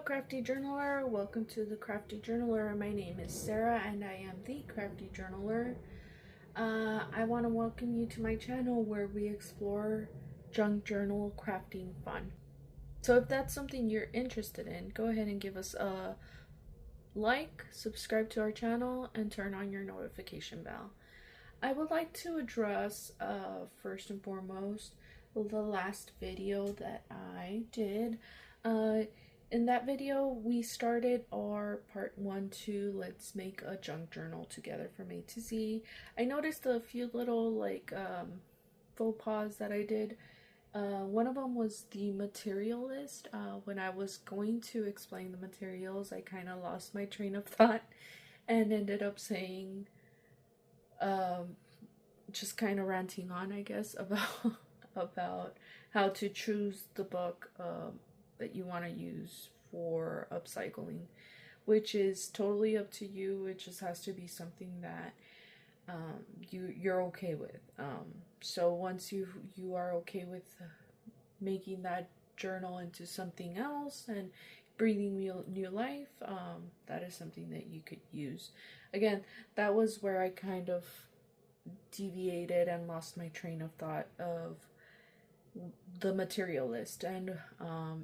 Crafty Journaler, welcome to the Crafty Journaler. My name is Sarah and I am the Crafty Journaler. I want to welcome you to my channel where we explore junk journal crafting fun. So if that's something you're interested in, go ahead and give us a like, subscribe to our channel, and turn on your notification bell. I would like to address first and foremost the last video that I did. In that video, we started our part 1 to let's make a junk journal together from A to Z. I noticed a few little faux pas that I did. One of them was the material list. When I was going to explain the materials, I kind of lost my train of thought and ended up saying, just kind of ranting on, I guess, about how to choose the book that you want to use for upcycling, which is totally up to you. It just has to be something that you're okay with. So once you are okay with making that journal into something else and breathing new life, that is something that you could use. Again, that was where I kind of deviated and lost my train of thought of the material list. And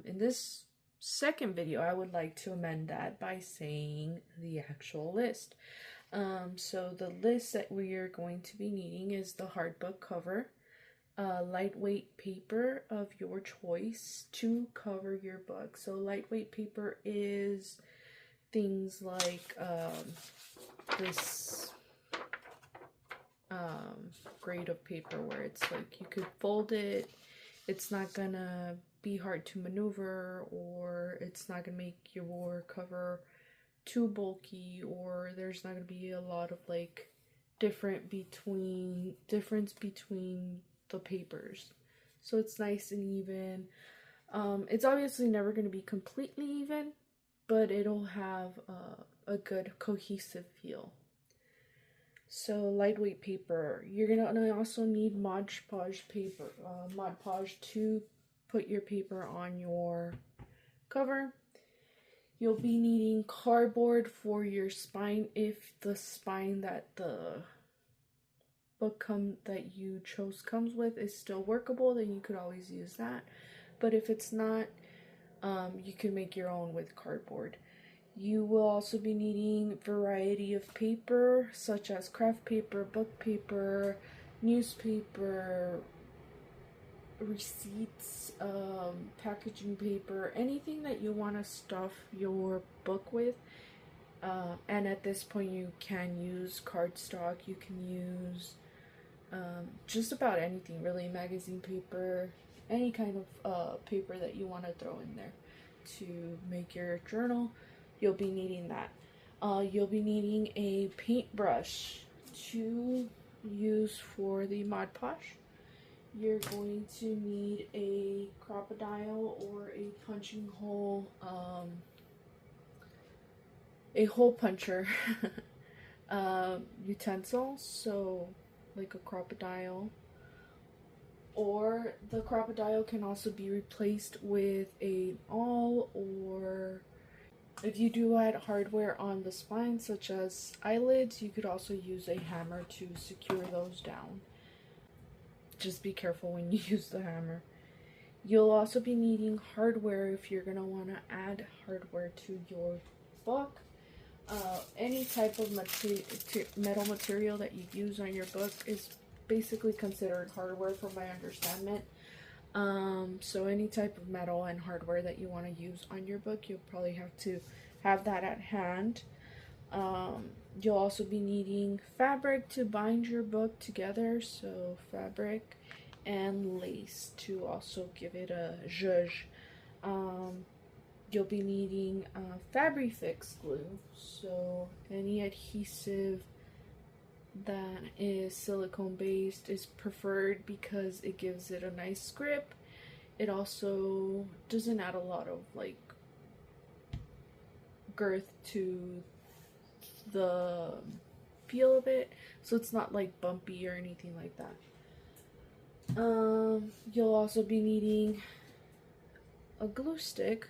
in this second video, I would like to amend that by saying the actual list. So the list that we are going to be needing is the hardbook cover, lightweight paper of your choice to cover your book. So lightweight paper is things like this grade of paper where it's like you could fold it, it's not gonna be hard to maneuver, or it's not gonna make your cover too bulky, or there's not gonna be a lot of difference between the papers. So it's nice and even. It's obviously never gonna be completely even, but it'll have a good cohesive feel. So lightweight paper. You're gonna also need Mod Podge paper, Mod Podge to put your paper on your cover. You'll be needing cardboard for your spine. If the spine that the book that you chose comes with is still workable, then you could always use that. But if it's not, you can make your own with cardboard. You will also be needing variety of paper, such as craft paper, book paper, newspaper, receipts, packaging paper, anything that you want to stuff your book with. And at this point, you can use cardstock, you can use just about anything, really, magazine paper, any kind of paper that you want to throw in there to make your journal. You'll be needing that. You'll be needing a paintbrush to use for the Mod Podge. You're going to need a crocodile or a punching hole, a hole puncher utensil, so like a crocodile. Or the crocodile can also be replaced with an awl, or if you do add hardware on the spine, such as eyelids, you could also use a hammer to secure those down. Just be careful when you use the hammer. You'll also be needing hardware if you're going to want to add hardware to your book. Any type of metal material that you use on your book is basically considered hardware from my understanding. So any type of metal and hardware that you want to use on your book, you'll probably have to have that at hand. You'll also be needing fabric to bind your book together, so fabric and lace to also give it a zhuzh. You'll be needing Fabri-Fix glue, so any adhesive that is silicone based is preferred because it gives it a nice grip. It also doesn't add a lot of girth to the feel of it, so it's not bumpy or anything like that. You'll also be needing a glue stick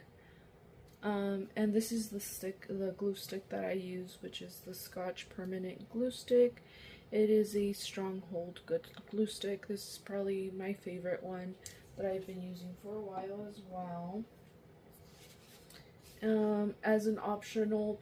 And this is the glue stick that I use, which is the Scotch Permanent Glue Stick. It is a Stronghold good glue stick. This is probably my favorite one that I've been using for a while as well. As an optional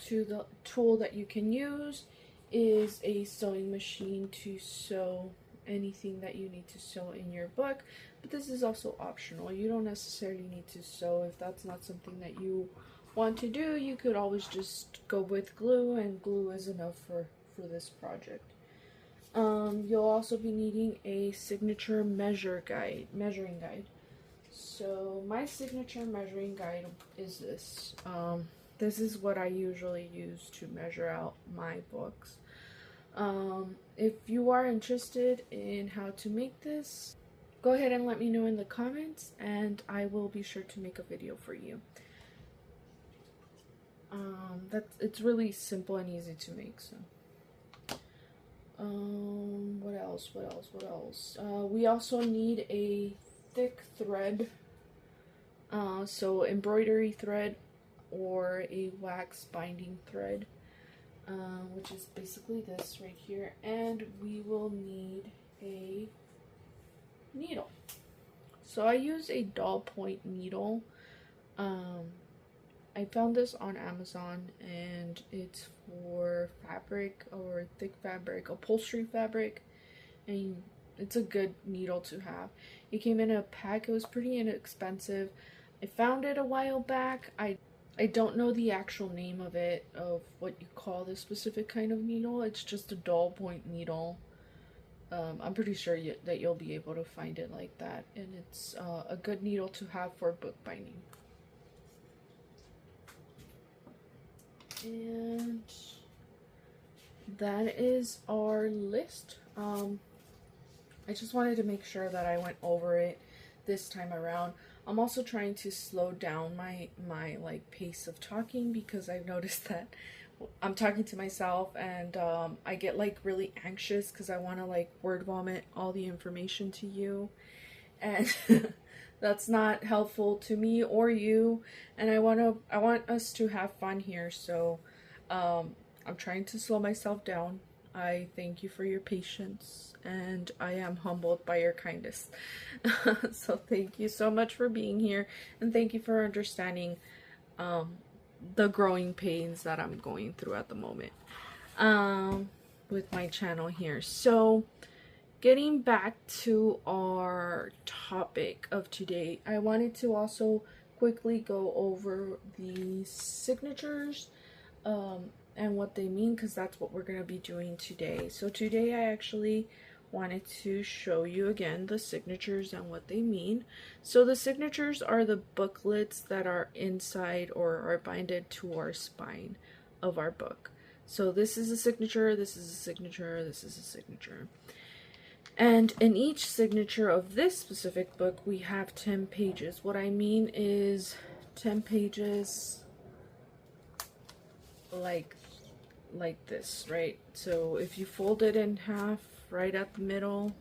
tool that you can use is a sewing machine to sew anything that you need to sew in your book, but this is also optional. You don't necessarily need to sew. If that's not something that you want to do, you could always just go with glue, and glue is enough for this project. You'll also be needing a signature measuring guide. So my signature measuring guide is this. This is what I usually use to measure out my books. If you are interested in how to make this, go ahead and let me know in the comments, and I will be sure to make a video for you. It's really simple and easy to make. So what else? We also need a thick thread, so embroidery thread or a wax binding thread, which is basically this right here, and we will need a needle. So I use a doll point needle. I found this on Amazon, and it's for fabric or thick fabric, upholstery fabric, and it's a good needle to have. It came in a pack. It was pretty inexpensive. I found it a while back. I don't know the actual name of it, of what you call this specific kind of needle. It's just a doll point needle. I'm pretty sure that you'll be able to find it like that, and it's a good needle to have for bookbinding. And that is our list. I just wanted to make sure that I went over it this time around. I'm also trying to slow down my like pace of talking, because I've noticed that I'm talking to myself, and I get like really anxious because I want to like word vomit all the information to you, and that's not helpful to me or you, and I want us to have fun here. So I'm trying to slow myself down. I thank you for your patience, and I am humbled by your kindness. So thank you so much for being here, and thank you for understanding the growing pains that I'm going through at the moment with my channel here. So getting back to our topic of today, I wanted to also quickly go over the signatures and what they mean, because that's what we're going to be doing today. So today I actually wanted to show you again the signatures and what they mean. So the signatures are the booklets that are inside or are binded to our spine of our book. So this is a signature, this is a signature, this is a signature. And in each signature of this specific book, we have 10 pages. What I mean is 10 pages like this, right? So if you fold it in half right at the middle,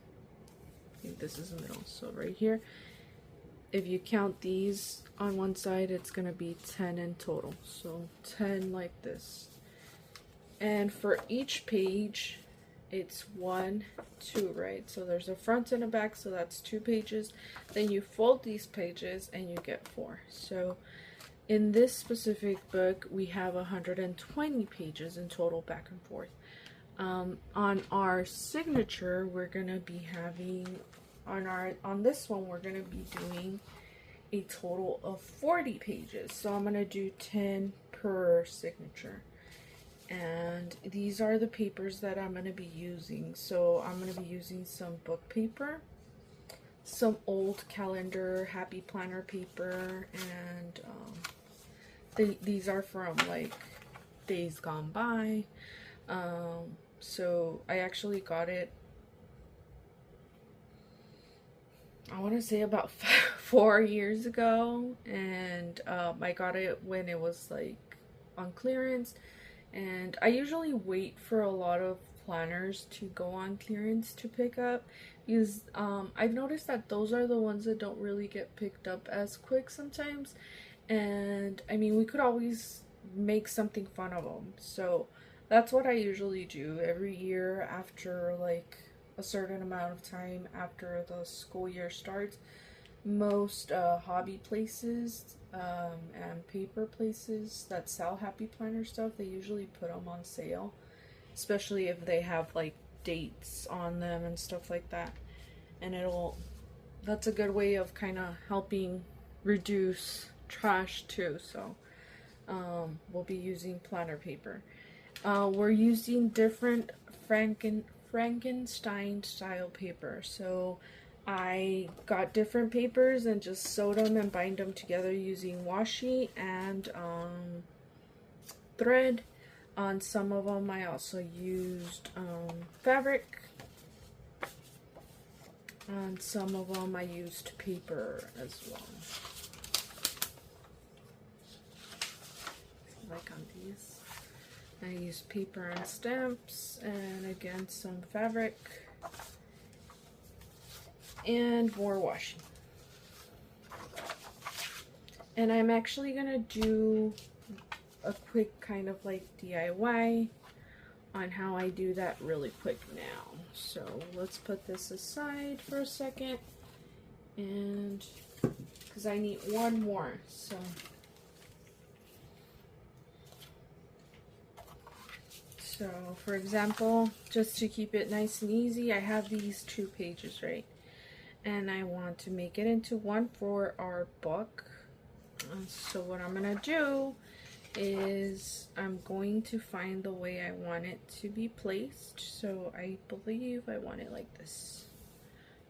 I think this is the middle, so right here, if you count these on one side, it's gonna be 10 in total. So 10 like this. And for each page, it's 1, 2, right? So there's a front and a back, so that's 2 pages. Then you fold these pages and you get 4. So in this specific book, we have 120 pages in total, back and forth. On our signature, we're gonna be having on this one, we're gonna be doing a total of 40 pages. So I'm gonna do 10 per signature. And these are the papers that I'm going to be using. So I'm going to be using some book paper, some old calendar happy planner paper, and these are from like days gone by. So I actually got it, I want to say about 4 years ago, and I got it when it was like on clearance. And I usually wait for a lot of planners to go on clearance to pick up, because I've noticed that those are the ones that don't really get picked up as quick sometimes. And I mean, we could always make something fun of them. So that's what I usually do every year after like a certain amount of time after the school year starts. Most hobby places and paper places that sell Happy Planner stuff, they usually put them on sale, especially if they have like dates on them and stuff like that. And that's a good way of kind of helping reduce trash too. So we'll be using planner paper. We're using different Frankenstein style paper. So I got different papers and just sewed them and bind them together using washi and thread. On some of them I also used fabric. On some of them I used paper as well. Like on these, I used paper and stamps, and again some fabric and more washi. And I'm actually gonna do a quick kind of like DIY on how I do that really quick now. So let's put this aside for a second, and because I need one more. So for example, just to keep it nice and easy, I have these 2 pages, right? And I want to make it into one for our book. So what I'm gonna do is I'm going to find the way I want it to be placed. So I believe I want it like this,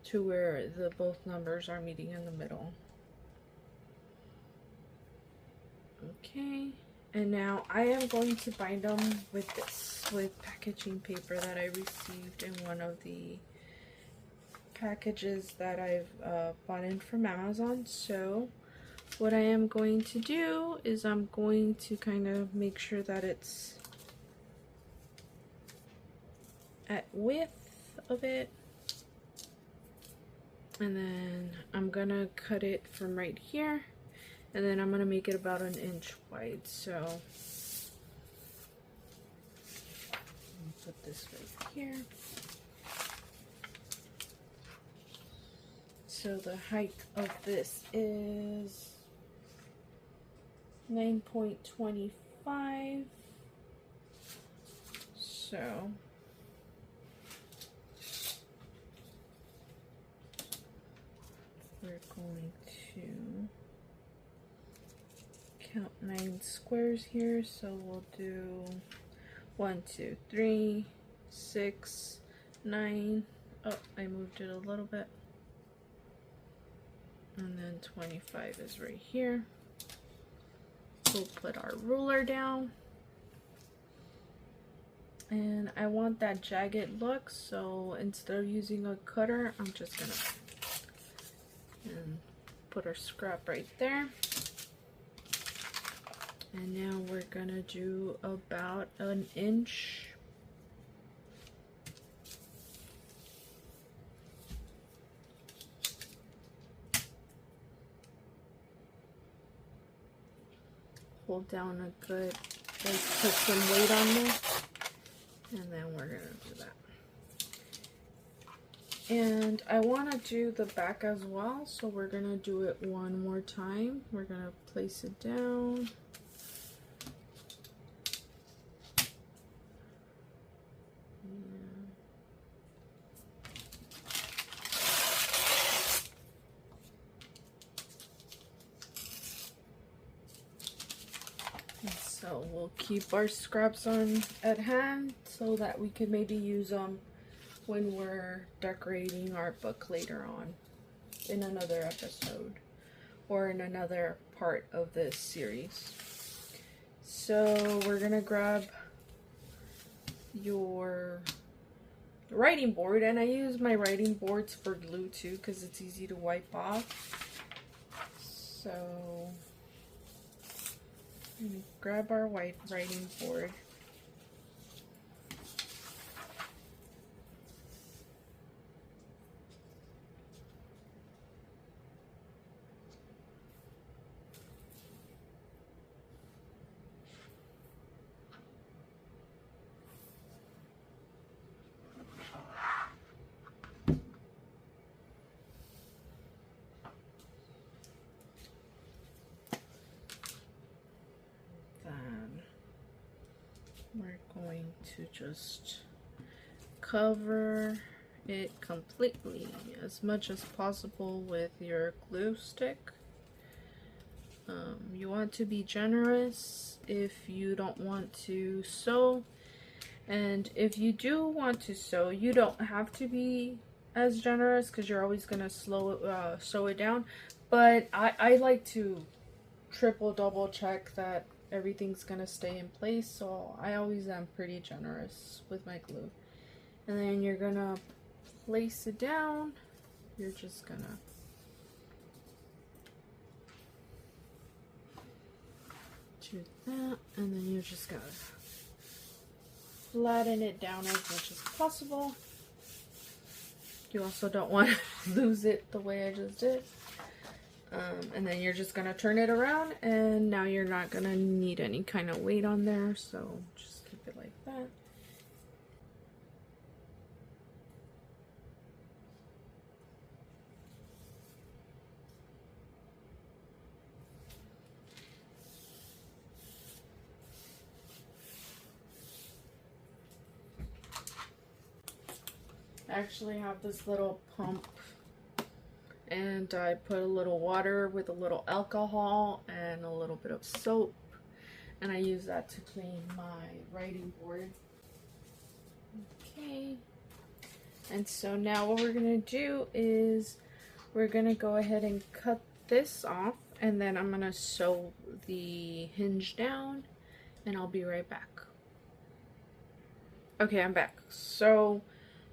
to where the both numbers are meeting in the middle. Okay, and now I am going to bind them with this, with packaging paper that I received in one of the packages that I've bought in from Amazon. So what I am going to do is I'm going to kind of make sure that it's at width of it, and then I'm gonna cut it from right here, and then I'm gonna make it about 1 inch wide. So put this right here. So the height of this is 9.25. So we're going to count 9 squares here. So we'll do 1, 2, 3, 6, 9. Oh, I moved it a little bit. And then 25 is right here. We'll put our ruler down. And I want that jagged look, so instead of using a cutter, I'm just gonna put our scrap right there. And now we're gonna do about 1 inch. Hold down a good, like put some weight on this, and then we're gonna do that. And I want to do the back as well, so we're gonna do it one more time. We're gonna place it down. So we'll keep our scraps on at hand so that we can maybe use them when we're decorating our book later on in another episode or in another part of this series. So we're gonna grab your writing board, and I use my writing boards for glue too because it's easy to wipe off. So grab our white writing board. to just cover it completely as much as possible with your glue stick. You want to be generous if you don't want to sew, and if you do want to sew, you don't have to be as generous because you're always gonna sew it down. But I like to double check that everything's gonna stay in place, so I always am pretty generous with my glue. And then you're gonna place it down. You're just gonna do that, and then you're just gonna flatten it down as much as possible. You also don't want to lose it the way I just did. And then you're just gonna turn it around, and now you're not gonna need any kind of weight on there, so just keep it like that. I actually have this little pump, and I put a little water with a little alcohol and a little bit of soap, and I use that to clean my writing board. Okay, and so now what we're gonna do is we're gonna go ahead and cut this off, and then I'm gonna sew the hinge down, and I'll be right back. Okay, I'm back. So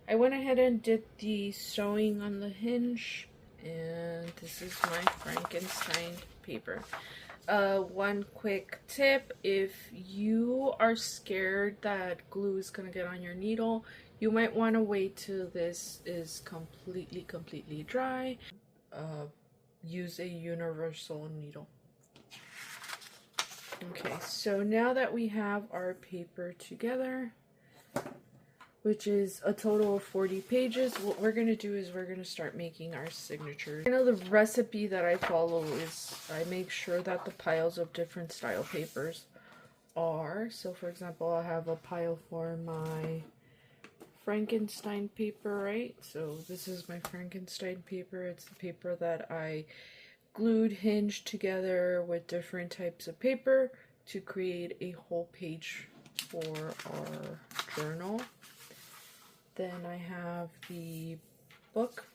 I went ahead and did the sewing on the hinge, and this is my Frankenstein paper. One quick tip: if you are scared that glue is gonna get on your needle, you might want to wait till this is completely dry. Use a universal needle. Okay, so now that we have our paper together, which is a total of 40 pages, what we're going to do is we're going to start making our signatures. You know, the recipe that I follow is I make sure that the piles of different style papers are, so for example, I'll have a pile for my Frankenstein paper, right? So this is my Frankenstein paper. It's the paper that I glued, hinged together with different types of paper to create a whole page for our journal. Then I have the book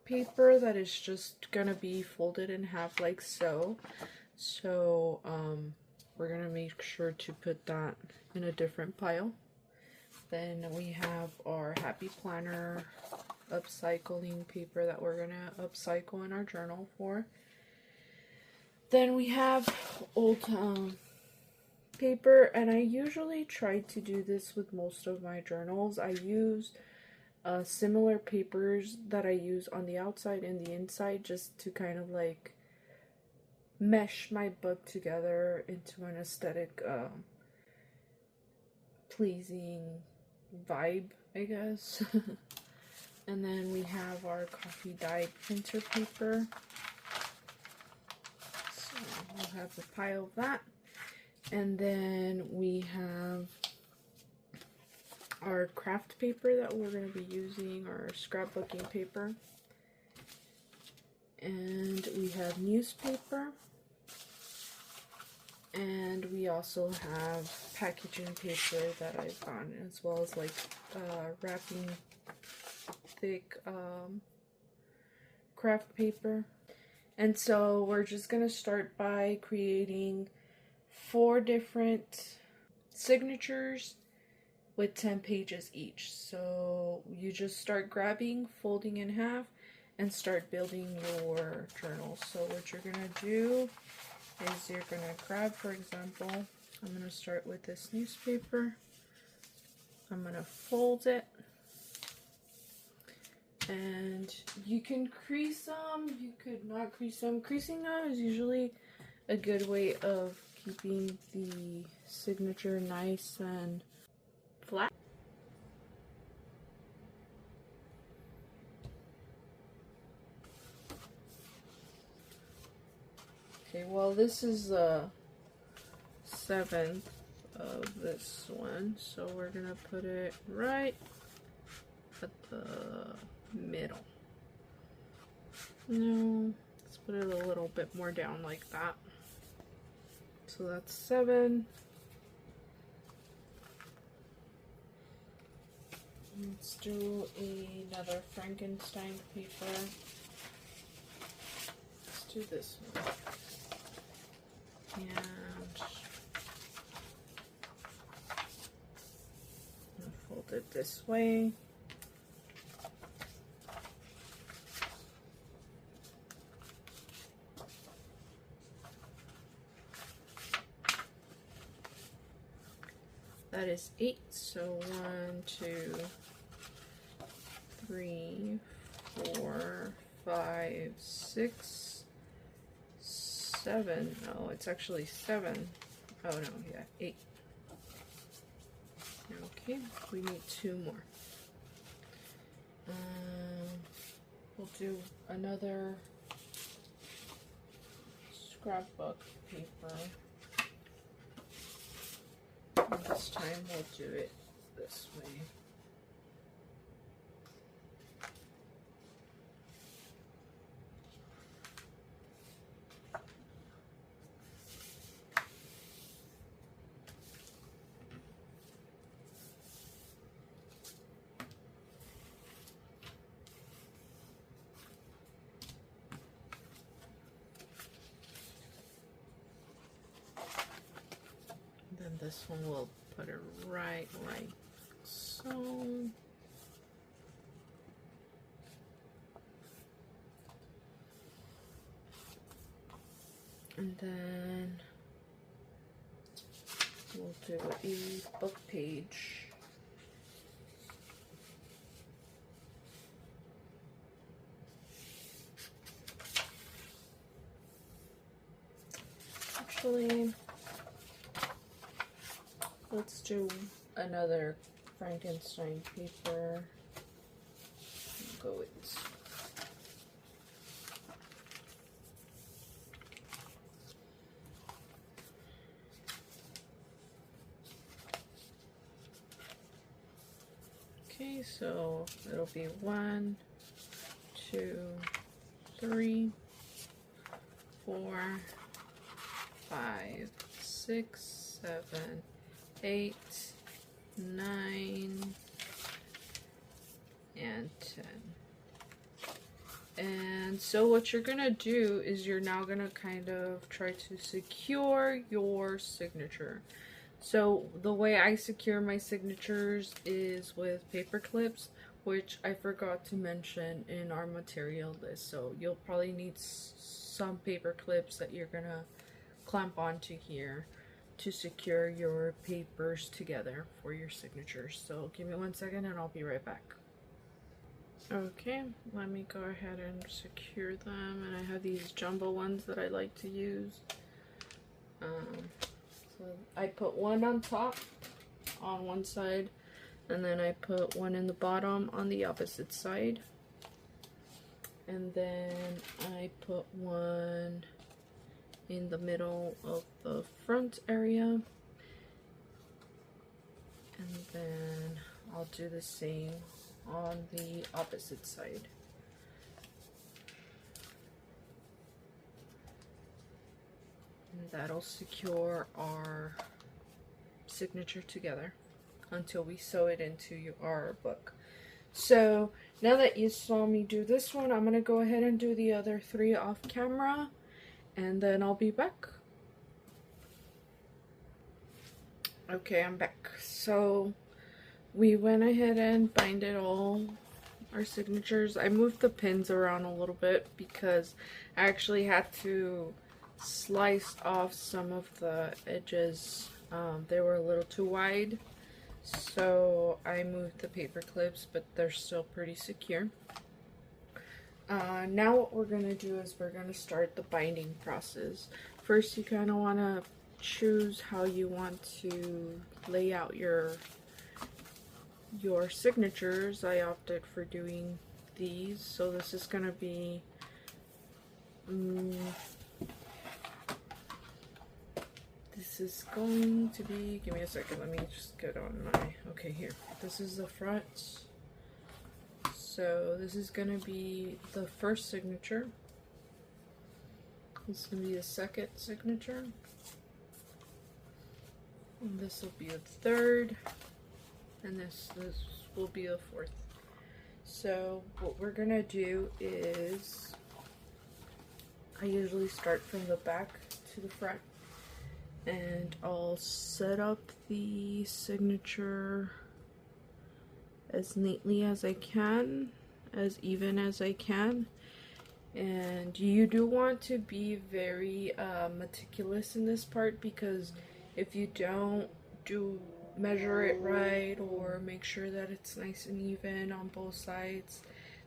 paper that is just gonna be folded in half like so. So we're gonna make sure to put that in a different pile. Then we have our Happy Planner upcycling paper that we're gonna upcycle in our journal for. Then we have old paper, and I usually try to do this with most of my journals. I use similar papers that I use on the outside and the inside, just to kind of like mesh my book together into an aesthetic pleasing vibe, I guess. And then we have our coffee dyed printer paper, so we'll have a pile of that. And then we have our craft paper that we're going to be using, our scrapbooking paper. And we have newspaper. And we also have packaging paper that I've gotten, as well as like wrapping thick craft paper. And so we're just going to start by creating 4 different signatures with 10 pages each. So you just start grabbing, folding in half, and start building your journal. So what you're gonna do is you're gonna grab, for example, I'm gonna start with this newspaper. I'm gonna fold it, and you can crease them, you could not crease them. Creasing them is usually a good way of keeping the signature nice and flat. Okay, well, this is the 7th of this one. So we're gonna put it right at the middle. No, let's put it a little bit more down like that. So that's 7. Let's do another Frankenstein paper. Let's do this one. And fold it this way. That is 8, so 1, 2, 3, 4, 5, 6, 7. Oh, it's actually 7. Oh no, yeah, 8. Okay, we need 2 more. We'll do another scrapbook paper. And this time we'll do it this way. Then this one we'll put it right like so. And then we'll do a book page. Actually, let's do another Frankenstein paper. Go with this. Okay, so it'll be 1, 2, 3, 4, 5, 6, 7, 8, 9, and 10. And so what you're gonna do is you're now gonna kind of try to secure your signature. So the way I secure my signatures is with paper clips, which I forgot to mention in our material list. So you'll probably need some paper clips that you're gonna clamp onto here to secure your papers together for your signatures. So give me 1 second and I'll be right back. Okay, let me go ahead and secure them. And I have these jumbo ones that I like to use. So I put one on top on one side, and then I put one in the bottom on the opposite side. And then I put one in the middle of the front area. And then I'll do the same on the opposite side. And that'll secure our signature together until we sew it into our book. So now that you saw me do this one, I'm gonna go ahead and do the other 3 off camera, and then I'll be back. Okay, I'm back. So we went ahead and binded all our signatures. I moved the pins around a little bit because I actually had to slice off some of the edges. They were a little too wide, so I moved the paper clips, but they're still pretty secure. Now what we're going to do is we're going to start the binding process. First, you kind of want to choose how you want to lay out your signatures. I opted for doing these, so this is going to be This is going to be, give me a second, let me just get on my, okay, here. This is the front. So this is gonna be the first signature. This is gonna be the second signature. And this will be a third. And this will be a fourth. So what we're gonna do is, I usually start from the back to the front. And I'll set up the signature as neatly as I can, as even as I can. And you do want to be very meticulous in this part, because if you don't measure it right or make sure that it's nice and even on both sides,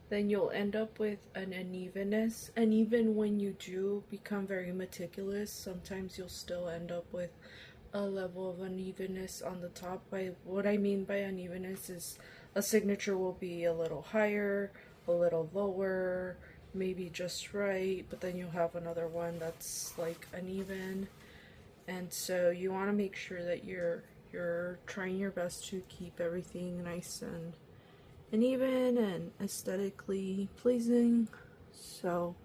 then you'll end up with an unevenness. And even when you do become very meticulous, sometimes you'll still end up with a level of unevenness on the top. By what I mean by unevenness is a signature will be a little higher, a little lower, maybe just right, but then you'll have another one that's like uneven. And so you want to make sure that you're trying your best to keep everything nice and even and aesthetically pleasing. So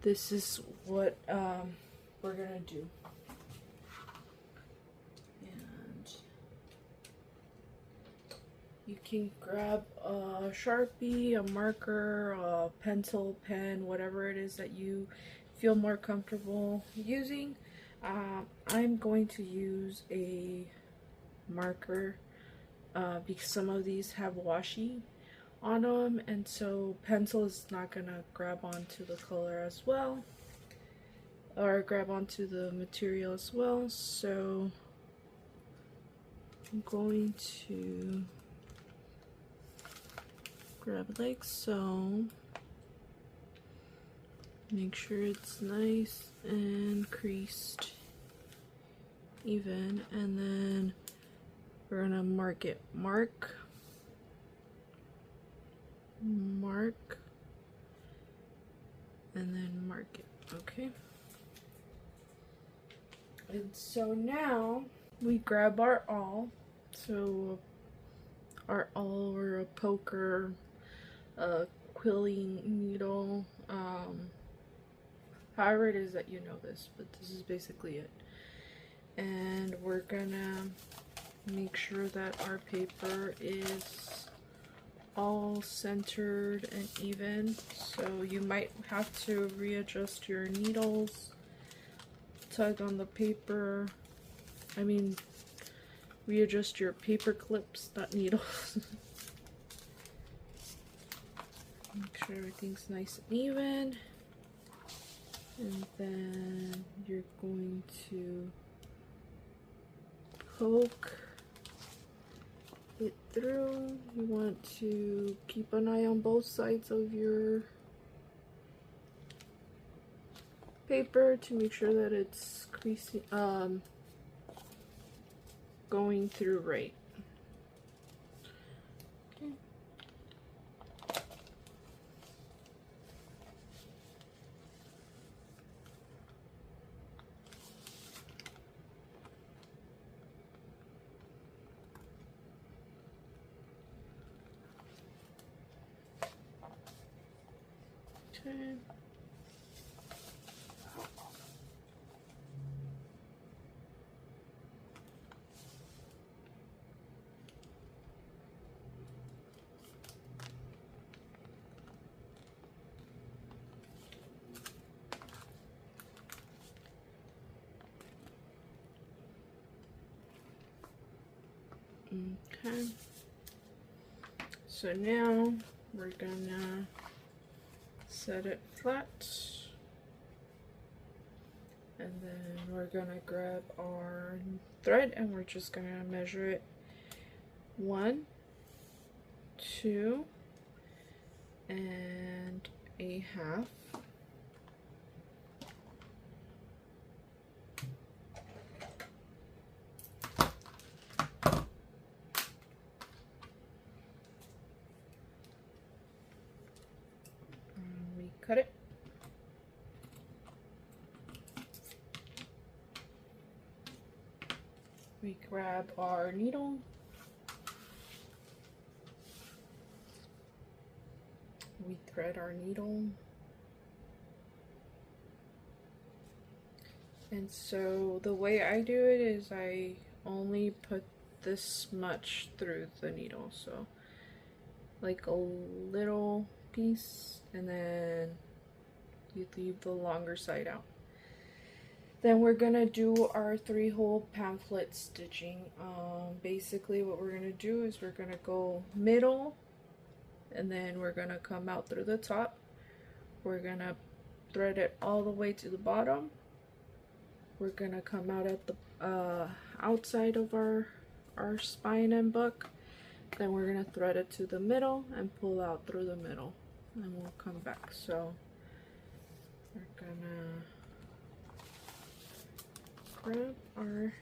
this is what we're gonna do. And you can grab a Sharpie, a marker, a pencil, pen, whatever it is that you feel more comfortable using. I'm going to use a marker because some of these have washi on them, and so pencil is not gonna grab onto the color as well, or grab onto the material as well. So I'm going to grab it like so. Make sure it's nice and creased even, and then we're gonna mark, and then mark it. Okay. And so now we grab our awl. So our awl, or a poker, a quilling needle, however it is that you know this, but this is basically it. And we're gonna make sure that our paper is all centered and even. So you might have to readjust your needles, tug on the paper, readjust your paper clips, not needles. Make sure everything's nice and even. And then you're going to poke it through. You want to keep an eye on both sides of your paper to make sure that it's creasing, going through right. Okay. Okay. So now we're gonna set it flat, and then we're gonna grab our thread and we're just gonna measure it 1, 2 and a half. Cut it. We grab our needle. We thread our needle. And so the way I do it is I only put this much through the needle. So like a little piece, and then you leave the longer side out. Then we're gonna do our 3-hole pamphlet stitching. Basically what we're gonna do is we're gonna go middle, and then we're gonna come out through the top. We're gonna thread it all the way to the bottom. We're gonna come out at the outside of our spine and book. Then we're gonna thread it to the middle and pull out through the middle, and we'll come back. So we're gonna grab our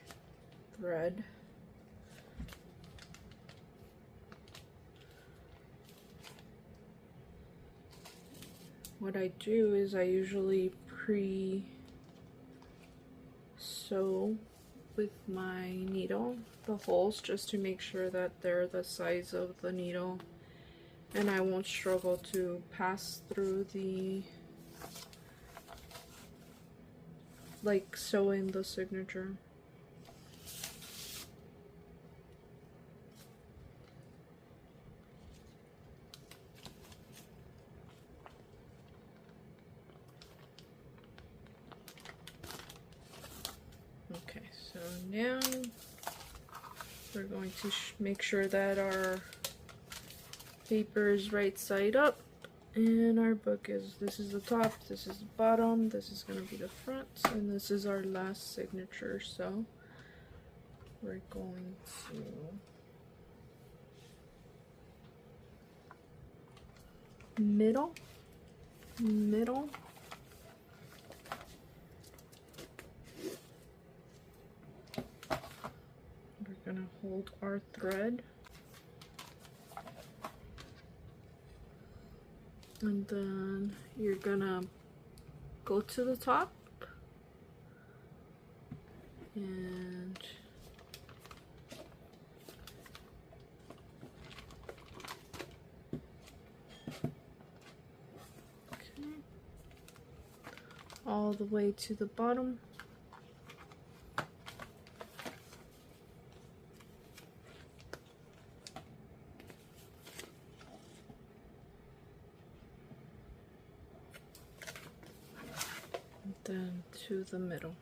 thread, what I do is I usually pre-sew with my needle the holes just to make sure that they're the size of the needle and I won't struggle to pass through the, like, sew in the signature. Okay, so now we're going to make sure that our paper is right side up and our book is, this is the top, this is the bottom, this is going to be the front, and this is our last signature. So we're going to middle, we're gonna hold our thread, and then you're gonna go to the top and all the way to the bottom. And then to the middle.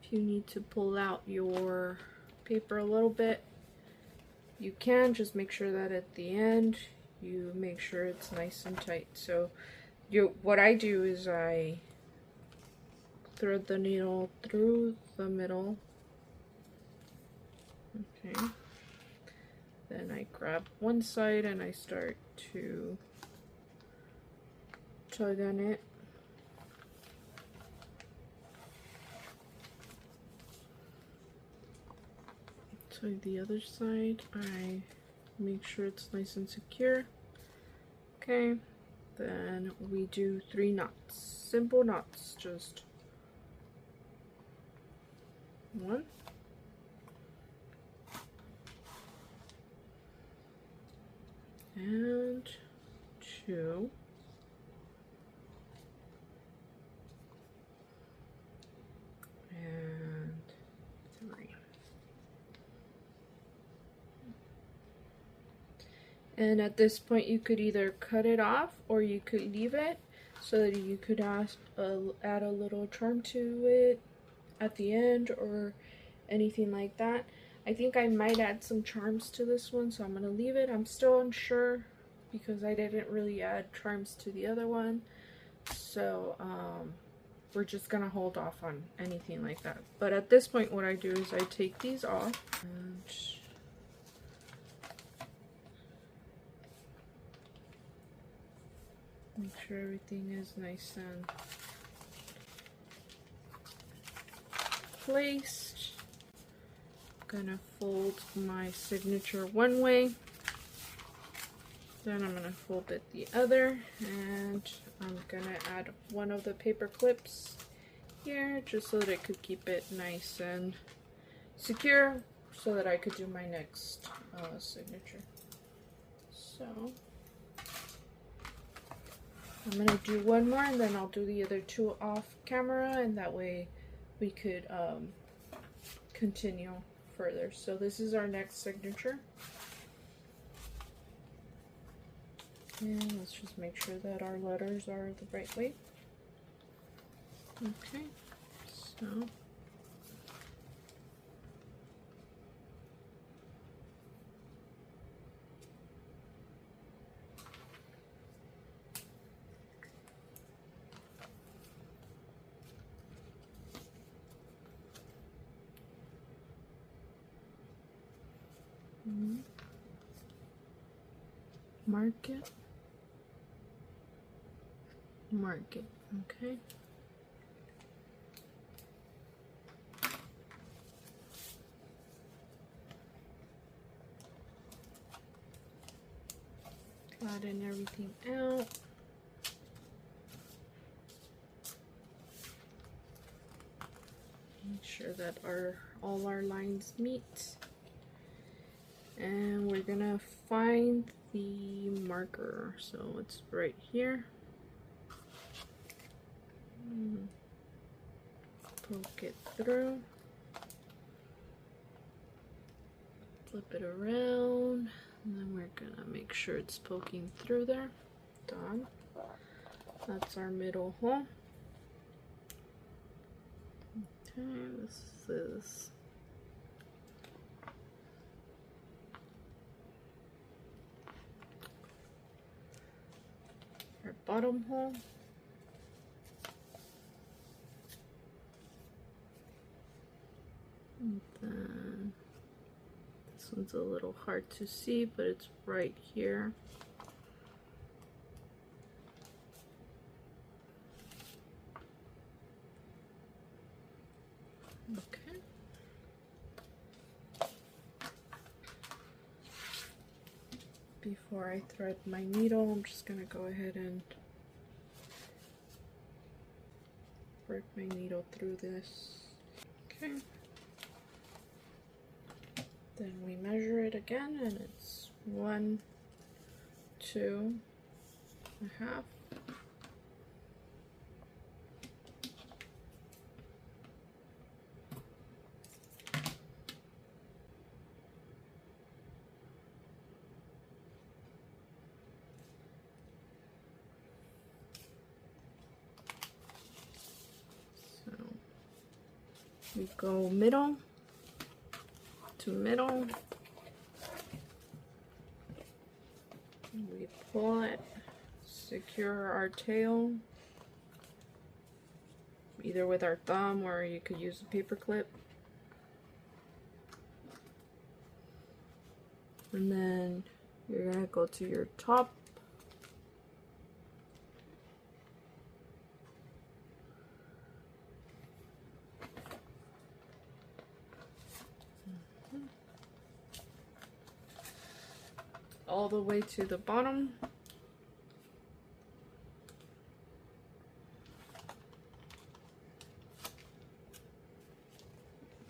If you need to pull out your paper a little bit, you can. Just make sure that at the end you make sure it's nice and tight. So what I do is I thread the needle through the middle. Okay. Then I grab one side and I start to tug on it. Tug the other side. I make sure it's nice and secure. Okay, then we do 3 knots, simple knots, just 1, 2, and 3. And at this point you could either cut it off or you could leave it so that you could add a little charm to it at the end or anything like that. I think I might add some charms to this one, so I'm going to leave it. I'm still unsure because I didn't really add charms to the other one. So we're just going to hold off on anything like that. But at this point what I do is I take these off and make sure everything is nice and placed. I'm gonna fold my signature one way, then I'm gonna fold it the other, and I'm gonna add one of the paper clips here just so that I could keep it nice and secure so that I could do my next signature. So I'm gonna do one more and then I'll do the other two off camera, and that way we could continue further. So this is our next signature. And let's just make sure that our letters are the right way. Okay, so mark it, okay. Flatten everything out. Make sure that all our lines meet. And we're gonna find the marker. So it's right here. Poke it through. Flip it around. And then we're gonna make sure it's poking through there. Done. That's our middle hole. Okay, this is our bottom hole. And then this one's a little hard to see, but it's right here. Okay. Before I thread my needle, I'm just gonna go ahead and work my needle through this. Okay. Then we measure it again, and it's 1, 2.5. So we go middle to middle. We pull it, secure our tail, either with our thumb or you could use a paper clip. And then you're gonna go to your top. All the way to the bottom.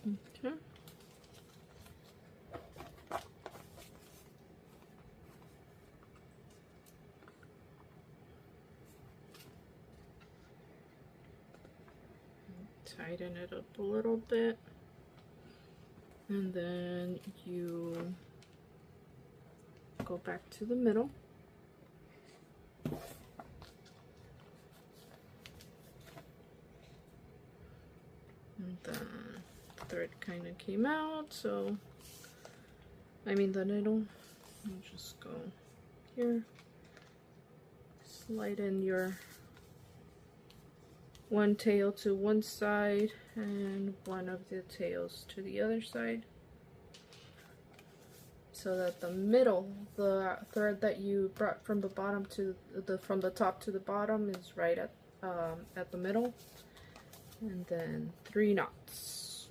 Okay. Tighten it up a little bit. And then you go back to the middle. And the thread kind of came out, so the needle. You just go here, slide in your one tail to one side and one of the tails to the other side, so that the middle, the thread that you brought from the bottom to from the top to the bottom is right at the middle, and then 3 knots.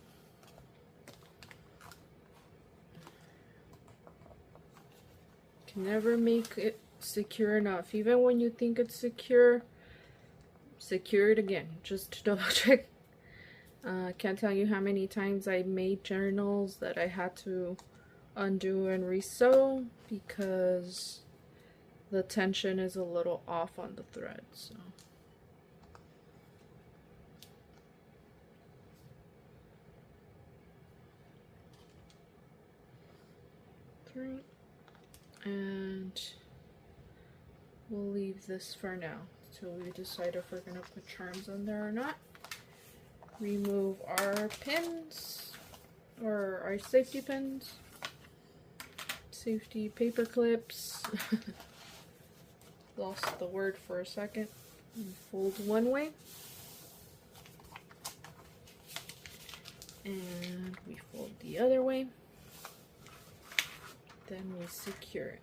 Can never make it secure enough. Even when you think it's secure, secure it again, just to double check Can't tell you how many times I made journals that I had to undo and resew because the tension is a little off on the thread. So three, and we'll leave this for now till we decide if we're gonna put charms on there or not. Remove our pins, or our safety pins, safety paper clips. Lost the word for a second. And fold one way, and we fold the other way, then we secure it.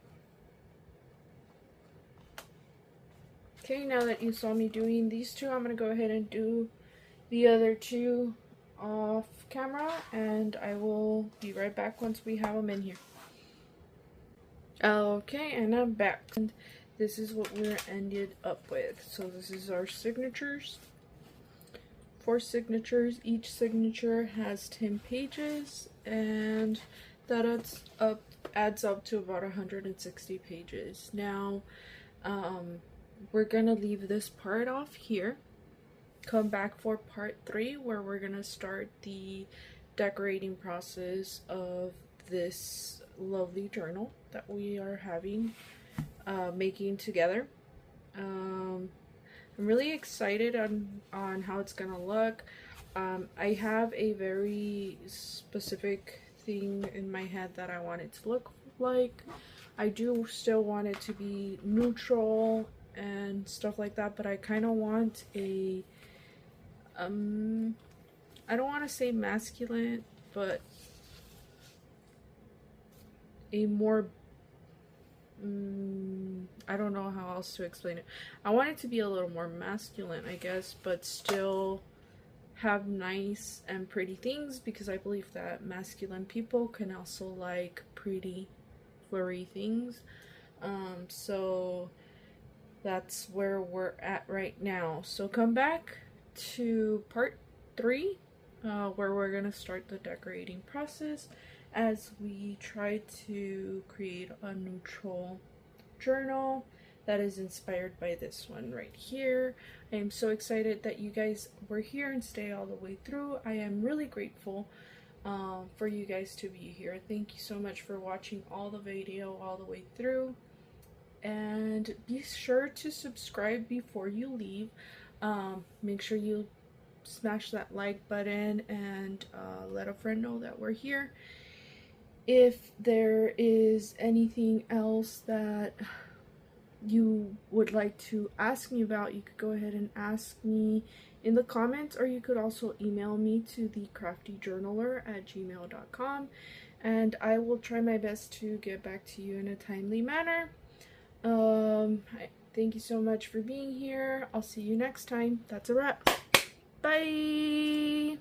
Okay, now that you saw me doing these two, I'm gonna go ahead and do the other two off camera, and I will be right back once we have them in here. Okay, and I'm back. And this is what we're ended up with. So this is our signatures. 4 signatures. Each signature has 10 pages, and that adds up to about 160 pages. Now, we're gonna leave this part off here. Come back for part 3, where we're gonna start the decorating process of this lovely journal that we are having making together. I'm really excited on how it's gonna look. I have a very specific thing in my head that I want it to look like. I do still want it to be neutral and stuff like that, but I kind of want a I don't want to say masculine, but a more I don't know how else to explain it. I want it to be a little more masculine, I guess, but still have nice and pretty things, because I believe that masculine people can also like pretty flurry things. So that's where we're at right now. So come back to part 3, where we're gonna start the decorating process as we try to create a neutral journal that is inspired by this one right here. I am so excited that you guys were here and stay all the way through. I am really grateful for you guys to be here. Thank you so much for watching all the video all the way through, and be sure to subscribe before you leave. Make sure you smash that like button and let a friend know that we're here. If there is anything else that you would like to ask me about, you could go ahead and ask me in the comments, or you could also email me to thecraftyjournaler@gmail.com, and I will try my best to get back to you in a timely manner. Thank you so much for being here. I'll see you next time. That's a wrap. Bye!